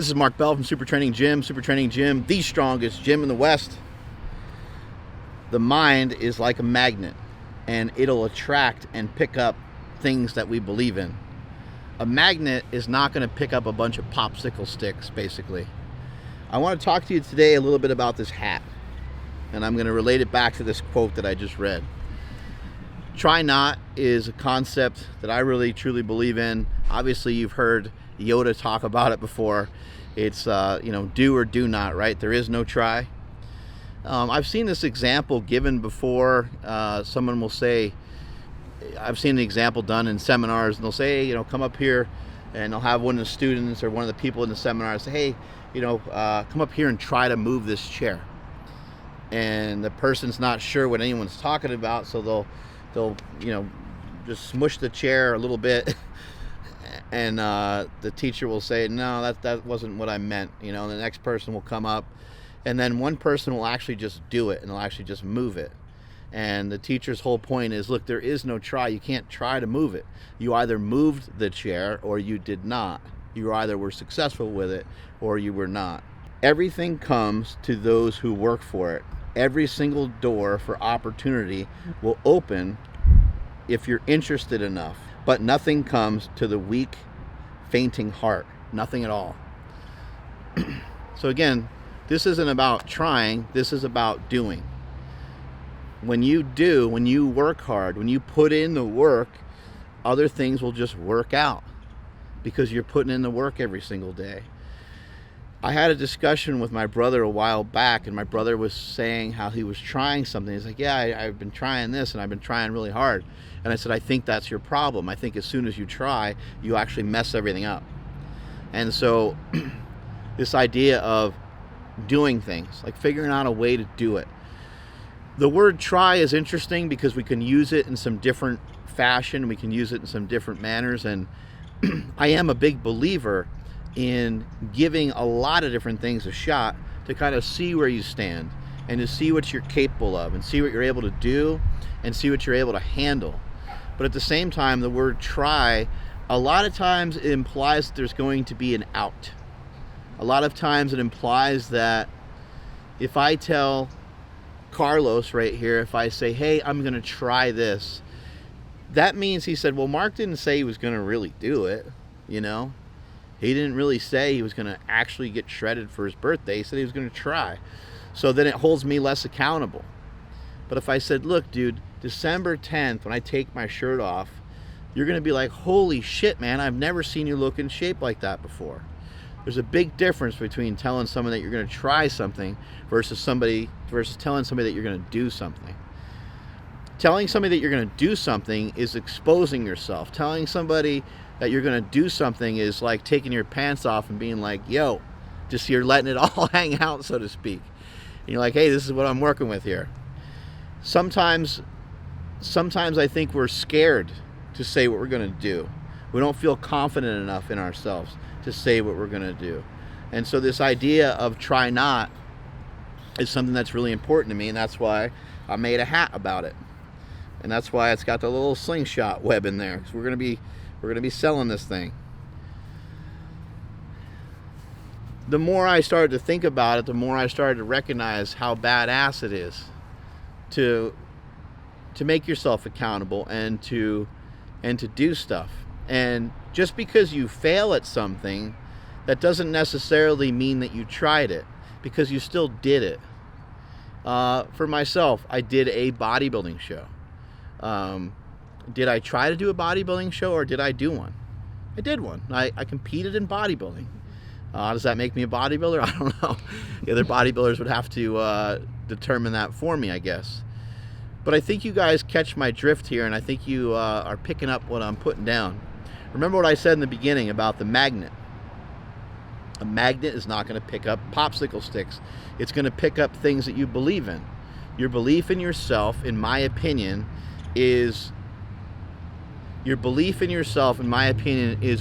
This is Mark Bell from SuperTraining Gym. SuperTraining Gym, the strongest gym in the West. The mind is like a magnet, and it'll attract and pick up things that we believe in. A magnet is not going to pick up a bunch of popsicle sticks, basically. I want to talk to you today a little bit about this hat, and I'm going to relate it back to this quote that I just read. Try not is a concept that I really truly believe in. Obviously, you've heard Yoda talk about it before. It's do or do not, right? There is no try. I've seen this example given before. Someone will say, I've seen the example done in seminars, and they'll say, come up here, and they'll have one of the students or one of the people in the seminar say, hey, come up here and try to move this chair. And the person's not sure what anyone's talking about, so they'll just smush the chair a little bit. And the teacher will say, no, that wasn't what I meant. And the next person will come up, and then one person will actually just do it, and they'll actually just move it. And the teacher's whole point is, look, there is no try. You can't try to move it. You either moved the chair or you did not. You either were successful with it or you were not. Everything comes to those who work for it. Every single door for opportunity will open if you're interested enough. But nothing comes to the weak, fainting heart. Nothing at all. So again, this isn't about trying. This is about doing. When you work hard, when you put in the work, other things will just work out because you're putting in the work every single day. I had a discussion with my brother a while back, and my brother was saying how he was trying something. He's like, yeah, I've been trying this, and I've been trying really hard. And I said, I think that's your problem. I think as soon as you try, you actually mess everything up. And so this idea of doing things, like figuring out a way to do it. The word try is interesting because we can use it in some different fashion. We can use it in some different manners. And I am a big believer in giving a lot of different things a shot to kind of see where you stand and to see what you're capable of and see what you're able to do and see what you're able to handle. But at the same time, the word try, a lot of times it implies that there's going to be an out. A lot of times it implies that if I tell Carlos right here, if I say, hey, I'm going to try this, that means he said, well, Mark didn't say he was going to really do it, He didn't really say he was going to actually get shredded for his birthday. He said he was going to try. So then it holds me less accountable. But if I said, look, dude, December 10th, when I take my shirt off, you're going to be like, holy shit, man, I've never seen you look in shape like that before. There's a big difference between telling someone that you're going to try something versus telling somebody that you're going to do something. Telling somebody that you're going to do something is exposing yourself. Telling somebody that you're going to do something is like taking your pants off and being like, yo, just you're letting it all hang out, so to speak. And you're like, hey, this is what I'm working with here. Sometimes I think we're scared to say what we're going to do. We don't feel confident enough in ourselves to say what we're going to do. And so this idea of try not is something that's really important to me, and that's why I made a hat about it. And that's why it's got the little slingshot web in there, because we're going to be selling this thing. The more I started to think about it, the more I started to recognize how badass it is to make yourself accountable and to do stuff. And just because you fail at something, that doesn't necessarily mean that you tried it, because you still did it. For myself, I did a bodybuilding show. Did I try to do a bodybuilding show, or did I do one? I did one. I competed in bodybuilding. Does that make me a bodybuilder? I don't know. The other bodybuilders would have to determine that for me, I guess. But I think you guys catch my drift here, and I think you are picking up what I'm putting down. Remember what I said in the beginning about the magnet. A magnet is not going to pick up popsicle sticks. It's going to pick up things that you believe in. Your belief in yourself, in my opinion, is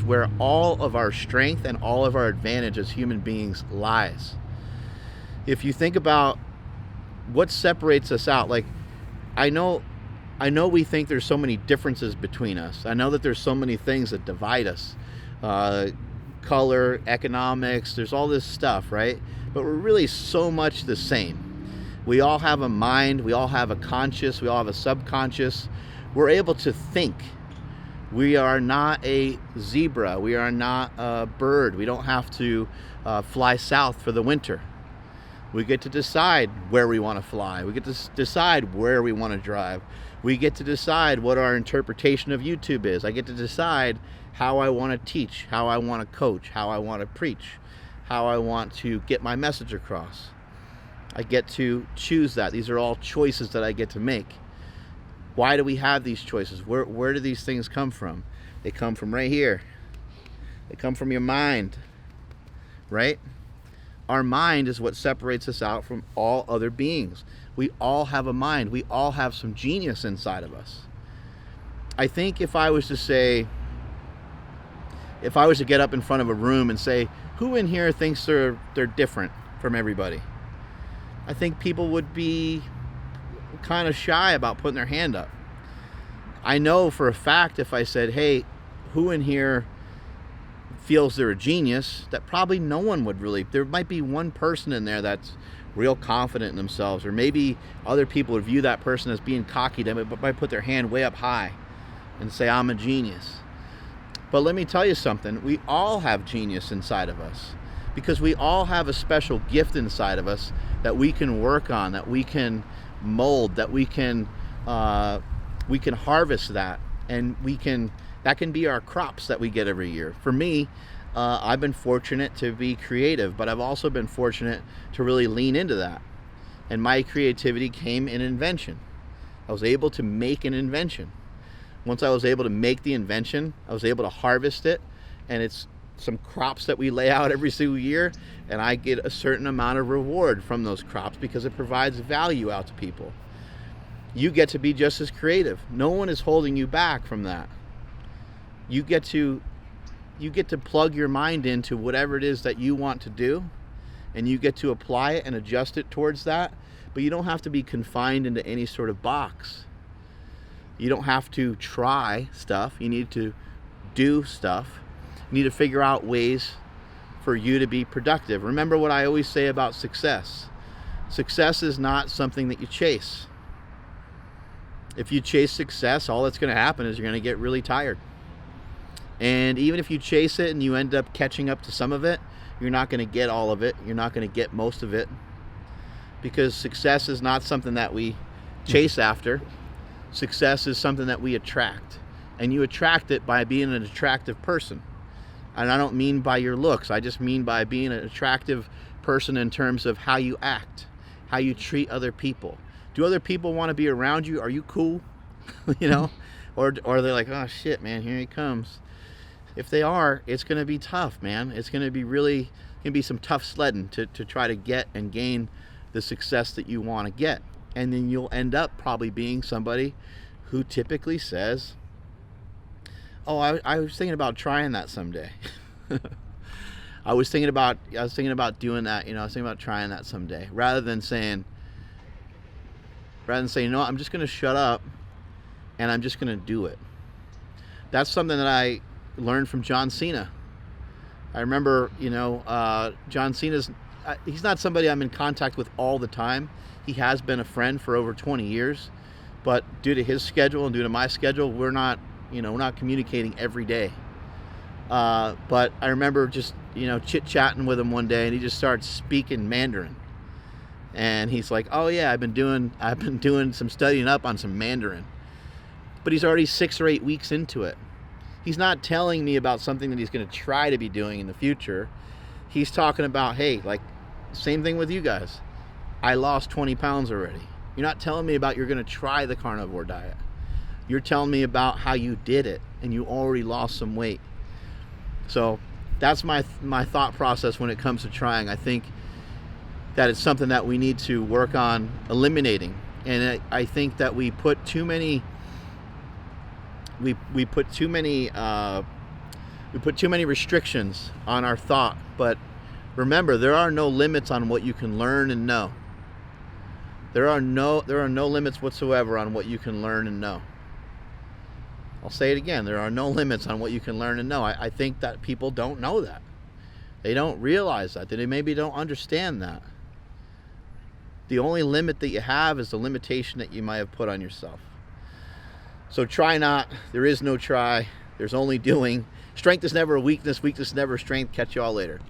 where all of our strength and all of our advantage as human beings lies. If you think about what separates us out, like I know we think there's so many differences between us. I know that there's so many things that divide us. color, economics, there's all this stuff, right? But we're really so much the same. We all have a mind, we all have a conscious, we all have a subconscious. We're able to think. We are not a zebra. We are not a bird. We don't have to fly south for the winter. We get to decide where we want to fly. We get to decide where we want to drive. We get to decide what our interpretation of YouTube is. I get to decide how I want to teach, how I want to coach, how I want to preach, how I want to get my message across. I get to choose that. These are all choices that I get to make. Why do we have these choices? Where do these things come from? They come from right here. They come from your mind, right? Our mind is what separates us out from all other beings. We all have a mind. We all have some genius inside of us. I think if I was to get up in front of a room and say, who in here thinks they're different from everybody? I think people would be kind of shy about putting their hand up. I know for a fact if I said, hey, who in here feels they're a genius, that probably no one would really. There might be one person in there that's real confident in themselves, or maybe other people would view that person as being cocky. They might put their hand way up high and say, I'm a genius. But let me tell you something, we all have genius inside of us, because we all have a special gift inside of us that we can work on, that we can mold, that we can harvest that, and that can be our crops that we get every year. For me, I've been fortunate to be creative, but I've also been fortunate to really lean into that. And my creativity came in invention. I was able to make an invention. Once I was able to make the invention, I was able to harvest it, and it's some crops that we lay out every single year, and I get a certain amount of reward from those crops because it provides value out to people. You get to be just as creative. No one is holding you back from that. You get to plug your mind into whatever it is that you want to do, and you get to apply it and adjust it towards that, but you don't have to be confined into any sort of box. You don't have to try stuff. You need to do stuff. You need to figure out ways for you to be productive. Remember what I always say about success. Success is not something that you chase. If you chase success, all that's going to happen is you're going to get really tired. And even if you chase it and you end up catching up to some of it, you're not going to get all of it. You're not going to get most of it. Because success is not something that we chase after. Success is something that we attract. And you attract it by being an attractive person. And I don't mean by your looks. I just mean by being an attractive person in terms of how you act, how you treat other people. Do other people want to be around you? Are you cool? You know? Or are they like, oh shit, man, here he comes. If they are, it's going to be tough, man. It's going to be some tough sledding to try to get and gain the success that you want to get. And then you'll end up probably being somebody who typically says, oh, I was thinking about trying that someday. I was thinking about doing that, I was thinking about trying that someday. Rather than saying, no, I'm just going to shut up and I'm just going to do it. That's something that I learned from John Cena. I remember, John Cena's, he's not somebody I'm in contact with all the time. He has been a friend for over 20 years, but due to his schedule and due to my schedule, we're not communicating every day. But I remember just, chit-chatting with him one day, and he just started speaking Mandarin. And he's like, oh yeah, I've been doing some studying up on some Mandarin. But he's already 6 or 8 weeks into it. He's not telling me about something that he's going to try to be doing in the future. He's talking about, hey, like, same thing with you guys. I lost 20 pounds already. You're not telling me about you're going to try the carnivore diet. You're telling me about how you did it and you already lost some weight. So that's my thought process when it comes to trying. I think that it's something that we need to work on eliminating. And I think that we put too many restrictions on our thought. But remember, there are no limits on what you can learn and know. There are no limits whatsoever on what you can learn and know. I'll say it again. There are no limits on what you can learn and know. I think that people don't know that. They don't realize that. They maybe don't understand that. The only limit that you have is the limitation that you might have put on yourself. So try not. There is no try. There's only doing. Strength is never a weakness. Weakness is never a strength. Catch you all later.